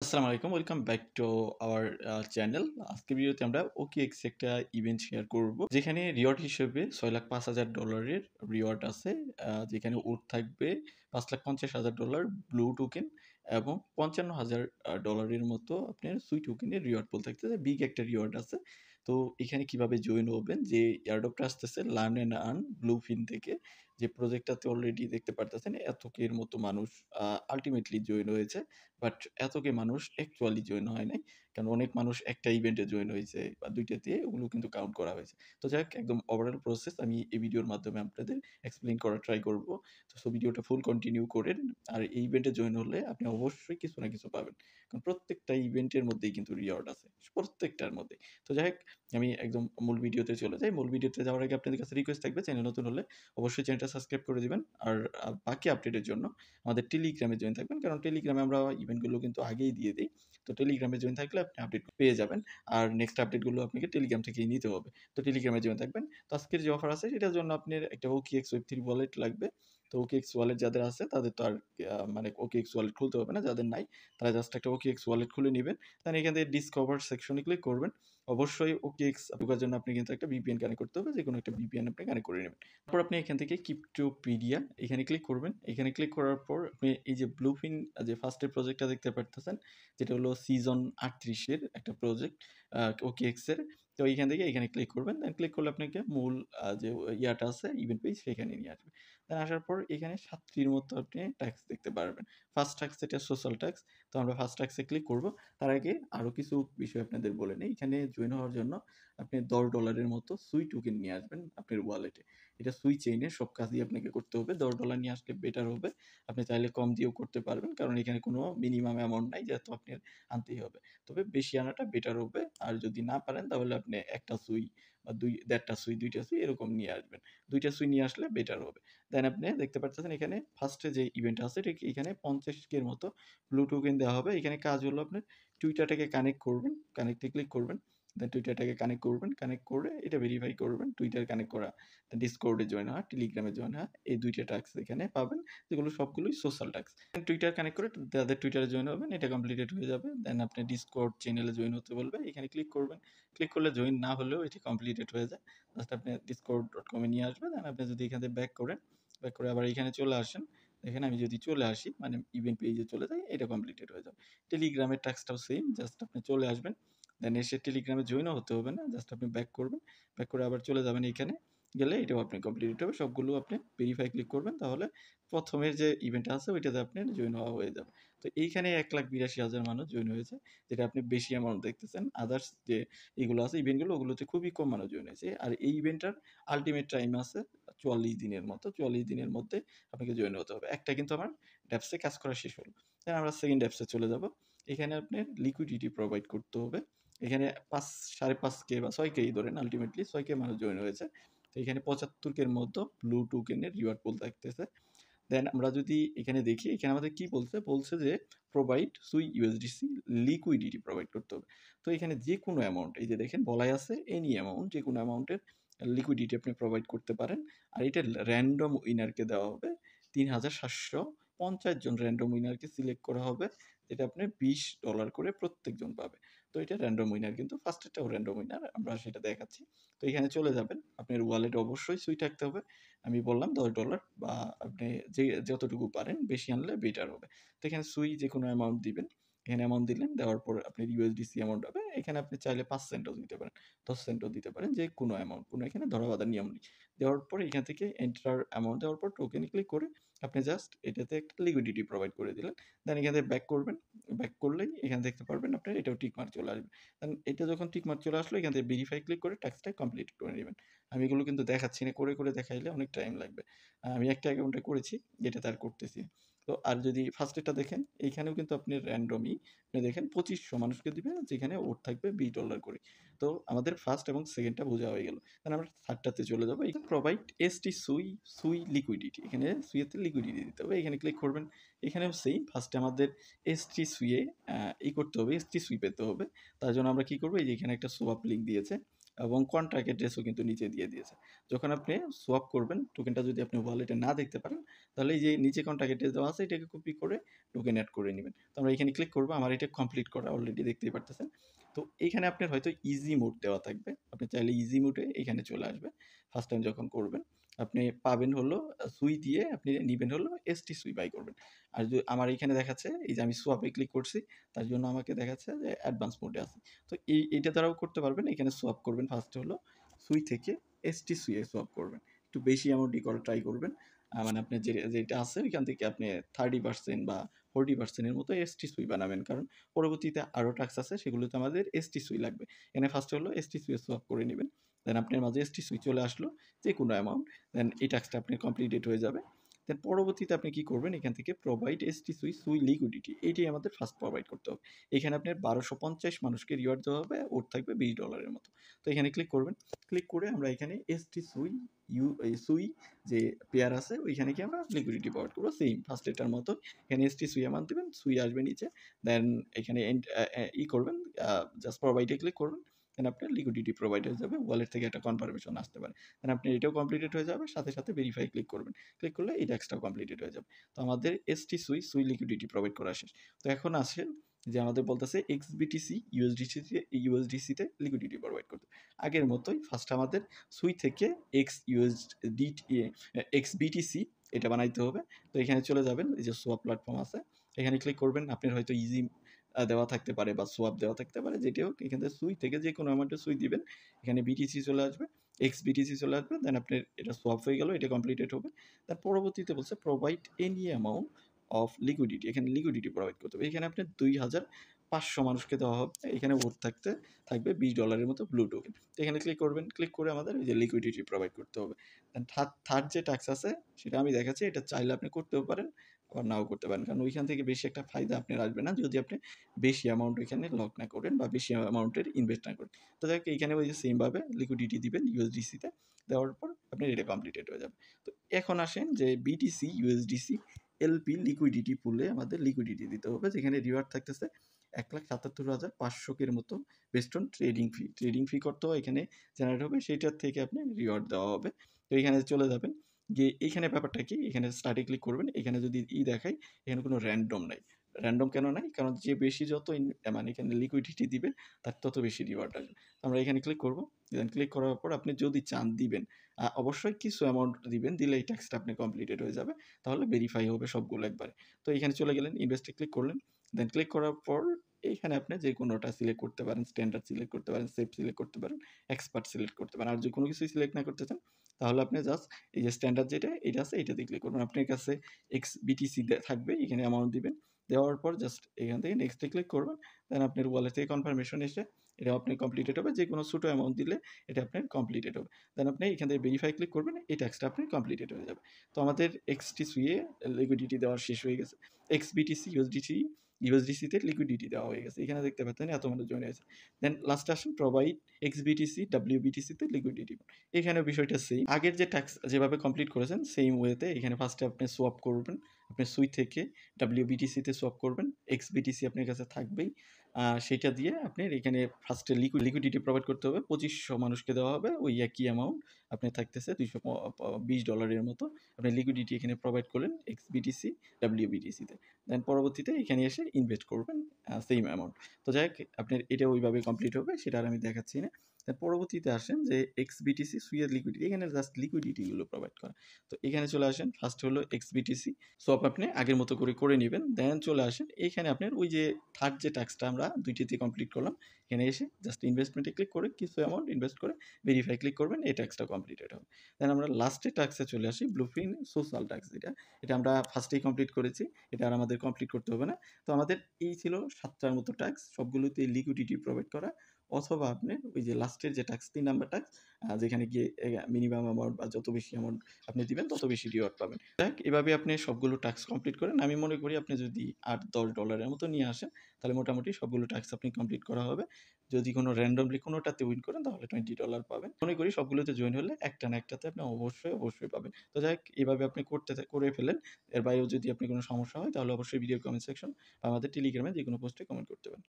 আসসালামু আলাইকুম, welcome back to our channel. আজকের ভিডিওতে আমরা OKX একটা ইভেন্ট শেয়ার করব, যেখানে রিওয়ার্ড হিসেবে $6,05,000 রিওয়ার্ড আছে। যেখানে ওট থাকবে $5,50,000 ব্লু টোকেন এবং $55,000 মতো আপনার সুই টোকেনের রিওয়ার্ড পুল থাকতেছে। বিগ একটা রিওয়ার্ড আছে। তো এখানে কিভাবে জয়েন হবেন, যে এয়ারড্রপটা আসতেছে লার্ন অ্যান্ড আর্ন ব্লুফিন থেকে, যে প্রজেক্টটাতে অলরেডি দেখতে পারতেছেন এতকের মতো মানুষ আলটিমেটলি জয়েন হয়েছে। বাট এতকে মানুষ অ্যাকচুয়ালি জয়েন হয় নাই। কারণ অনেক মানুষ একটা ইভেন্টে জয়েন হয়েছে বা ২ টাতে, ওগুলো কিন্তু কাউন্ট করা হয়েছে। তো যাই হোক, একদম ওভারঅল প্রসেস আমি এই ভিডিওর মাধ্যমে আপনাদের এক্সপ্লেইন করার ট্রাই করব। সো ভিডিওটা ফুল কন্টিনিউ করেন। আর এই ইভেন্টে জয়েন হলে আপনি অবশ্যই কিছু না কিছু পাবেন। কারণ প্রত্যেকটা ইভেন্টের মধ্যেই কিন্তু রিওয়ার্ড আছে। প্রত্যেকটার মধ্যেই। তো যাই হোক, আমি একদম মূল ভিডিওতে চলে যাই। মূল ভিডিওতে যাওয়ার আগে আপনাদের কাছে রিকোয়েস্ট থাকবে, চ্যানেল নতুন হলে অবশ্যই চ্যানেলটা সাবস্ক্রাইব করে দিবেন। আর বাকি আপডেটের জন্য আমাদের টেলিগ্রামে জয়েন থাকবেন, কারণ টেলিগ্রামে আমরা ইভেন্টগুলো কিন্তু আগেই দিয়ে দিই। তো টেলিগ্রামে জয়েন থাকলে আপনি আপডেট পেয়ে যাবেন। আর নেক্সট আপডেটগুলো আপনাকে টেলিগ্রাম থেকেই নিতে হবে। তো টেলিগ্রামে জয়েন থাকবেন। তো আজকের যে অফার আছে সেটার জন্য আপনার একটা OKX Web3 ওয়ালেট লাগবে। তো OKX ওয়ালেট যাদের আছে তাদের তো আর মানে OKX ওয়ালেট খুলতে হবে না। যাদের নাই তারা জাস্ট একটা OKX ওয়ালেট খুলে নিবেন। দেন এখান থেকে ডিসকভার সেকশনে ক্লিক করবেন। অবশ্যই OKX ঢোকার জন্য আপনি কিন্তু একটা VPN কানেক্ট করতে হবে। যেকোনো একটা VPN আপনি কানেক্ট করে নেবেন। তারপর আপনি এখান থেকে ক্রিপ্টোপিডিয়া এখানে ক্লিক করবেন। এখানে ক্লিক করার পর আপনি এই যে ব্লুফিন যে ফার্স্টের প্রজেক্টটা দেখতে পারতেছেন, যেটা হলো সিজন 38 এর একটা প্রজেক্ট OKX এর। তো এইখান থেকে এখানে ক্লিক করবেন। দেন ক্লিক করলে আপনাকে মূল যে ইয়াটা আছে ইভেন্ট পেজ, সেখানে নিয়ে আসবে। দেন আসার পর এখানে ৭টির মতো আপনি ট্যাক্স দেখতে পারবেন। ফার্স্ট ট্যাক্স যেটা সোশ্যাল ট্যাক্স। তো আমরা ফার্স্ট ট্যাক্সে ক্লিক করব। তার আগে আরও কিছু বিষয় আপনাদের বলে নেই। এখানে জয়েন হওয়ার জন্য আপনি $10 মতো সুই টোকেন নিয়ে আসবেন আপনার ওয়ালেটে। এটা সুই চেইনের সব কাজই আপনাকে করতে হবে। $10 নিয়ে আসলে বেটার হবে। আপনি চাইলে কম দিয়েও করতে পারবেন, কারণ এখানে কোনো মিনিমাম অ্যামাউন্ট নাই যে এত আপনার আনতেই হবে। তবে বেশি আনাটা বেটার হবে। আর যদি না পারেন তাহলে আপনি ১ টা সুই বা ১.৫ টা সুই, ২ টা সুই এরকম নিয়ে আসবেন। ২ টা সুই নিয়ে আসলে বেটার হবে। দেন আপনি দেখতে পারতেছেন এখানে ফার্স্টে যে ইভেন্ট আছে ঠিক এখানে ৫০K এর মতো ব্লু টোকেন দেওয়া হবে। এখানে কাজ হলো আপনার টুইটারটাকে কানেক্ট করবেন। কানেক্টে ক্লিক করবেন। দেন টুইটারটাকে কানেক্ট করবেন। কানেক্ট করে এটা ভেরিফাই করবেন। টুইটার কানেক্ট করা, ডিসকর্ডে জয়েন হওয়া, টেলিগ্রামে জয়েন হওয়া, এই ২ টা টাস্ক এখানে পাবেন, যেগুলো সবগুলোই সোশ্যাল টাস্ক। টুইটার কানেক্ট করে তাদের টুইটারে জয়েন হবেন, এটা কমপ্লিটেড হয়ে যাবে। দেন আপনি ডিসকর্ড চ্যানেলে জয়েন হতে বলবে, এখানে ক্লিক করবেন। ক্লিক করলে জয়েন না হলেও এটি কমপ্লিটেড হয়ে যায়। জাস্ট আপনি discord.com এ নিয়ে আসবে। দেন আপনি যদি এখান থেকে ব্যাক করেন, ব্যাক করে আবার এখানে চলে আসেন। এখানে আমি যদি চলে আসি, মানে ইভেন্ট পেজে চলে যাই, এটা কমপ্লিটেড হয়ে যাবে। টেলিগ্রামের টাস্কটাও সেম, জাস্ট আপনি চলে আসবেন। দেন এসে টেলিগ্রামে জয়েনও হতে হবে না, জাস্ট আপনি ব্যাক করবেন। ব্যাক করে আবার চলে যাবেন এইখানে, গেলে এটাও আপনি কমপ্লিট হবে। সবগুলো আপনি ভেরিফাই ক্লিক করবেন, তাহলে প্রথমের যে ইভেন্টটা আছে ওইটাতে আপনার জয়েন হওয়া হয়ে যাবে। তো এইখানে ১,৮২,০০০ মানুষ জয়েন হয়েছে, যেটা আপনি বেশি অ্যামাউন্ট দেখতেছেন। আদার্স যে এগুলো আছে ইভেন্টগুলো, ওগুলোতে খুবই কম মানুষ জয়েন হয়েছে। আর এই ইভেন্টটার আল্টিমেট টাইম আছে ৪৪ দিনের মতো। ৪৪ দিনের মধ্যে আপনাকে জয়েন হতে হবে। একটা কিন্তু আমার ড্যাপসে কাজ করা শেষ হলো। দেন আমরা সেকেন্ড ড্যাপসে চলে যাব। এখানে আপনার লিকুইডিটি প্রোভাইড করতে হবে। এখানে ৫.৫K বা ৬K ধরেন, আল্টিমেটলি ৬K মানুষ জয়েন হয়েছে। তো এখানে ৭৫K এর মতো ব্লু টোকেনের রিওয়ার্ড পুল থাকতেছে। দেন আমরা যদি এখানে দেখি, এখানে আমাদের কি বলছে? বলছে যে প্রোভাইড সুই USDC লিকুইডিটি প্রোভাইড করতে হবে। তো এখানে যেকোনো অ্যামাউন্ট, এই যে দেখেন বলাই আছে এনি অ্যামাউন্ট, যেকোনো অ্যামাউন্টের লিকুইডিটি আপনি প্রোভাইড করতে পারেন। আর এটা র‍্যান্ডম উইনারকে দেওয়া হবে। ৩,৭৫০ জন র‍্যান্ডম উইনারকে সিলেক্ট করা হবে, যেটা আপনি $20 করে প্রত্যেকজন পাবে। তো এটা র‍্যান্ডম উইনার, কিন্তু ফার্স্টেরটাও র‍্যান্ডম উইনার, আমরা সেটা দেখাচ্ছি। তো এখানে চলে যাবেন। আপনার ওয়ালেটে অবশ্যই সুই থাকতে হবে। আমি বললাম $10, বা আপনি যতটুকু পারেন, বেশি আনলে বেটার হবে। তো এখানে সুই যেকোনো অ্যামাউন্ট দিবেন। এখানে অ্যামাউন্ট দিলেন, দেওয়ার পর আপনার USDC অ্যামাউন্ট হবে। এখানে আপনি চাইলে ৫ সেন্টও দিতে পারেন, ১০ সেন্টও দিতে পারেন, যেকোনো অ্যামাউন্ট, কোনো এখানে ধরা বাঁধা নিয়ম নেই। দেওয়ার পর এখান থেকে এন্টার অ্যামাউন্ট দেওয়ার পর টোকেনে ক্লিক করে আপনি জাস্ট এটাতে একটা লিকুইডিটি প্রোভাইড করে দিলেন। দেন এখান থেকে ব্যাক করবেন। ব্যাক করলেই এখানে দেখতে পারবেন আপনার এটাও টিক মার্ক চলে আসবে। দেন এটা যখন টিক মার্ক চলে আসলো, এখান থেকে ভেরিফাই ক্লিক করে টাস্কটা কমপ্লিট করে নিবেন। আমি এগুলো কিন্তু দেখাচ্ছি না, করে দেখাইলে অনেক টাইম লাগবে। আমি একটা অ্যাকাউন্টে করেছি, যেটাতে আর করতেছি। তো আর যদি ফার্স্টেরটা দেখেন, এইখানেও কিন্তু আপনি র‍্যান্ডমই আপনি দেখেন ২৫০০ মানুষকে দিবে, যেখানে ওট থাকবে $20 করে। তো আমাদের ফার্স্ট এবং সেকেন্ডটা বোঝা হয়ে গেল। তাহলে আমরা থার্ডটাতে চলে যাবো। এখানে প্রোভাইড এসটি সুই লিকুইডিটি, এখানে সুইয়েতে লিকুইডিটি দিতে হবে। এখানে ক্লিক করবেন। এখানেও সেম, ফার্স্টে আমাদের এসটি সুইয়ে করতে হবে, এসটি সুই পেতে হবে। তার জন্য আমরা কি করবো, এই যে এখানে একটা সোয়াপ লিঙ্ক দিয়েছে, এবং কন্ট্রাক্ট অ্যাড্রেসও কিন্তু নিচে দিয়ে দিয়েছে। যখন আপনি সোয়াপ করবেন, টোকেনটা যদি আপনি ওয়ালেটে না দেখতে পারেন, তাহলে এই যে নিচে কন্ট্রাক্ট অ্যাড্রেস দেওয়া আছে, এটাকে কপি করে টোকেন এড করে নিবেন। তো আমরা এখানে ক্লিক করব। আমার এটা কমপ্লিট করা অলরেডি দেখতেই পারতেছেন। তো এইখানে আপনার হয়তো ইজি মোড দেওয়া থাকবে। আপনি চাইলে ইজি মোডে এখানে চলে আসবে। ফার্স্ট টাইম যখন করবেন, আপনি পাবেন হলো সুই দিয়ে আপনি নিবেন হলো এসটি সুই বাই করবেন। আর আমার এখানে দেখাচ্ছে এই যে আমি সোয়াপে ক্লিক করছি, তার জন্য আমাকে দেখাচ্ছে যে অ্যাডভান্স মোডে আছে। তো এইটা দ্বারাও করতে পারবেন। এখানে সোয়াপ করবেন ফার্স্টে হলো সুই থেকে এসটি সুইয়ে সোয়াপ করবেন। একটু বেশি অ্যামাউন্টই করার ট্রাই করবেন। মানে আপনার যেটা আছে ওইখান থেকে আপনি 30% বা 40% এর মতো এসটি সুই বানাবেন। কারণ পরবর্তীতে আরও টাস্ক আছে, সেগুলোতে আমাদের এসটি সুই লাগবে। এখানে ফার্স্টে হলো এসটি সুইয়ে সোয়াপ করে নিবেন। দেন আপনার মাঝে এসটি সুই চলে আসলো যেকোনো অ্যামাউন্ট। দেন এই টাস্কটা আপনার কমপ্লিটেড হয়ে যাবে। দেন পরবর্তীতে আপনি কি করবেন, এখান থেকে প্রোভাইড এসটি সুই লিকুইডিটি, এইটাই আমাদের ফার্স্ট প্রোভাইড করতে হবে। এখানে আপনার 1250 মানুষকে রিওয়ার্ড দেওয়া হবে, ওর থাকবে $20 মতো। তো এখানে ক্লিক করবেন। ক্লিক করে আমরা এখানে এসটি সুই সুই যে পেয়ার আছে ওইখানে কি আমরা লিকুইডিটি প্রোভাইড করবো সেম ফার্স্ট এটার মতো। এখানে এসটি সুই অ্যামাউন্ট দেবেন, সুই আসবে নিচে। দেন এখানে করবেন, জাস্ট প্রোভাইডে ক্লিক করবেন। দেন আপনার লিকুইডিটি প্রোভাইড হয়ে যাবে, ওয়ালেট থেকে একটা কনফার্মেশন আসতে পারে। দেন আপনি এটাও কমপ্লিটেড হয়ে যাবে, সাথে সাথে ভেরিফাই ক্লিক করবেন। ক্লিক করলে এই ট্যাক্সটাও কমপ্লিটেড হয়ে যাবে। তো আমাদের এসটি সুই লিকুইডিটি প্রোভাইড করা শেষ। তো এখন আসেন যে আমাদের বলতেছে এক্সবিটিসি ইউএসডিসিতে লিকুইডিটি প্রোভাইড করতে। আগের মতোই ফার্স্ট আমাদের সুই থেকে এক্সবিটিসি এটা বানাইতে হবে। তো এখানে চলে যাবেন, এই যে সোয়াপ প্ল্যাটফর্ম আছে, এখানে ক্লিক করবেন। আপনার হয়তো ইজি দেওয়া থাকতে পারে বা সোয়াপ দেওয়া থাকতে পারে, যেটি হোক এখান থেকে সুই থেকে যে কোনো অ্যামাউন্টে সুই দিবেন। এখানে বিটিসি চলে আসবে, এক্সবিটিসি চলে আসবে। দেন আপনার এটা সোয়াপ হয়ে গেল, এটা কমপ্লিটেড হবে। তার পরবর্তীতে বলছে provide any amount of liquidity, এখানে লিকুইডিটি প্রোভাইড করতে হবে। এখানে আপনার 2500 মানুষকে দেওয়া হবে। এখানে ভোট থাকবে $20 মতো ব্লু টোকেন। তো এখানে ক্লিক করবেন। ক্লিক করে আমাদের এই যে লিকুইডিটি প্রোভাইড করতে হবে। থার্ড যে টাস্ক আছে সেটা আমি দেখাচ্ছি। এটা চাইলে আপনি করতেও পারেন, আবার নাও করতে পারেন। কারণ ওইখান থেকে বেশি একটা ফায়দা আপনার আসবে না যদি আপনি বেশি অ্যামাউন্ট ওইখানে লক না করেন বা বেশি অ্যামাউন্টের ইনভেস্ট না করেন। তো দেখ এইখানে ওই যে সেমভাবে লিকুইডিটি দিবেন ইউএসডিসিতে। দেওয়ার পর আপনার এটা কমপ্লিটেড হয়ে যাবে। তো এখন আসেন যে বিটিসি ইউএসডিসি এলপি লিকুইডিটি পুলে আমাদের লিকুইডিটি দিতে হবে, যেখানে রিওয়ার্ড থাকতেছে 1,77,500 এর মতো বেস্ট অন ট্রেডিং ফি করতেও এখানে জেনারেট হবে, সেইটার থেকে আপনি রিওয়ার্ড দেওয়া হবে। তো এখানে চলে যাবেন, গিয়ে এইখানে ব্যাপারটা কি, এখানে স্টার্টে ক্লিক করবেন। এখানে যদি দেখায় এখানে কোনো র্যান্ডম নাই। র্যান্ডম কেন নাই? কারণ যে বেশি যত মানে এখানে লিকুইডিটি দিবে তার তত বেশি রিওয়ার্ড আসবে। আমরা এখানে ক্লিক করব। দেন ক্লিক করার পর আপনি যদি চান দিবেন, অবশ্যই কিছু অ্যামাউন্ট দিবেন, দিলে এই ট্যাক্সটা আপনি কমপ্লিটেড হয়ে যাবে। তাহলে ভেরিফাই হবে সবগুলো একবারে। তো এখানে চলে গেলেন, ইনভেস্টে ক্লিক করলেন। দেন ক্লিক করার পর এইখানে আপনি যে কোনোটা সিলেক্ট করতে পারেন, স্ট্যান্ডার্ড সিলেক্ট করতে পারেন, সেফ সিলেক্ট করতে পারেন, এক্সপার্ট সিলেক্ট করতে পারেন। আর যদি কোনো কিছুই সিলেক্ট না করতে চান, তাহলে আপনি জাস্ট এই যে স্ট্যান্ডার্ড যেটা এটা আছে এটাতে ক্লিক করবেন। আপনার কাছে বিটিসি থাকবে, এখানে অ্যামাউন্ট দিবেন। দেওয়ার পর জাস্ট এখান থেকে নেক্সটে ক্লিক করবেন। দেন আপনার ওয়ালেট থেকে কনফার্মেশন এসে এটা আপনার কমপ্লিটেড হবে। যে কোনো ছোটো অ্যামাউন্ট দিলে এটা আপনার কমপ্লিটেড হবে। দেন আপনি এখান থেকে ভেরিফাই ক্লিক করবেন, এই ট্যাক্সটা আপনার কমপ্লিটেড হয়ে যাবে। তো আমাদের এক্সটি সুইয়ে লিকুইডিটি দেওয়া শেষ হয়ে গেছে। এক্সবিটিসি ইউএসডিসিতে লিকুইডিটি দেওয়া হয়ে গেছে। এখানে দেখতে পাচ্ছেন এত মানুষ জয়েন হয়েছে। দেন লাস্টে আসুন প্রোভাইড এক্সবিটিসি ডাব্লিউবিটিসিতে লিকুইডিটি। এখানেও বিষয়টা সেম। আগের যে ট্যাক্স যেভাবে কমপ্লিট করেছেন সেম ওয়েতে এখানে ফার্স্টে আপনি সোয়াপ করবেন। আপনি সুই থেকে ডাব্লিউবিটিসিতে সোয়াপ করবেন। এক্সবিটিসি আপনার কাছে থাকবেই। সেইটা দিয়ে আপনার এখানে ফার্স্টে লিকুইডিটি প্রোভাইড করতে হবে। 2500 মানুষকে দেওয়া হবে ওই একই অ্যামাউন্ট। আপনার থাকতেছে $220 মতো। আপনি লিকুইডিটি এখানে প্রোভাইড করলেন এক্সবিটিসি, ডাব্লিউবিটিসিতে। দেন পরবর্তীতে এখানে এসে ইনভেস্ট করবেন সেম অ্যামাউন্ট। তো যাই হোক, আপনার এটা ওইভাবে কমপ্লিট হবে, সেটা আর আমি দেখাচ্ছি না। দেন পরবর্তীতে আসেন যে এক্সবিটিসি সুইয়ের লিকুইডিটি, এখানে জাস্ট লিকুইডিটিগুলো প্রোভাইড করা। তো এখানে চলে আসেন, ফার্স্ট হলো এক্সবিটিসি সোয়াপ আপনি আগের মতো করে নেবেন। দেন চলে আসেন এইখানে আপনার ওই যে থার্ড যে টাস্কটা আমরা দুইটিতে কমপ্লিট করলাম, এখানে এসে জাস্ট ইনভেস্টমেন্টে ক্লিক করে কিছু অ্যামাউন্ট ইনভেস্ট করে ভেরিফাই ক্লিক করবেন, এই টাস্কটা কমপ্লিটেড হবে। দেন আমরা লাস্টের টাস্কে চলে আসি, ব্লুপ্রিন্ট সোশ্যাল টাস্ক যেটা, এটা আমরা ফার্স্টেই কমপ্লিট করেছি, এটা আর আমাদের কমপ্লিট করতে হবে না। তো আমাদের এই ছিল 7টার মতো টাস্ক, সবগুলোতে লিকুইডিটি প্রোভাইড করা, অথবা আপনি ওই যে লাস্টের যে টাস্ক 3 নাম্বার টাস্ক, যেখানে গিয়ে মিনিমাম অ্যামাউন্ট বা যত বেশি অ্যামাউন্ট আপনি দিবেন তত বেশি রিওয়ার্ড পাবেন। দেখ এভাবে আপনি সবগুলো টাস্ক কমপ্লিট করেন। আমি মনে করি আপনি যদি $8-10 মতো নিয়ে আসেন, তাহলে মোটামুটি সবগুলো টাস্ক আপনি কমপ্লিট করা হবে। যদি কোনো র্যান্ডমলি কোনোটাতে উইন করেন তাহলে $20 পাবেন। মনে করি সবগুলোতে জয়েন হলে একটা না একটাতে আপনি অবশ্যই পাবেন। তো যাই হোক, এভাবে আপনি করে ফেলেন। এর বাইরেও যদি আপনি কোনো সমস্যা হয় তাহলে অবশ্যই ভিডিও কমেন্ট সেকশন বা আমাদের টেলিগ্রামে যেকোনো পোস্টে কমেন্ট করতে পারেন।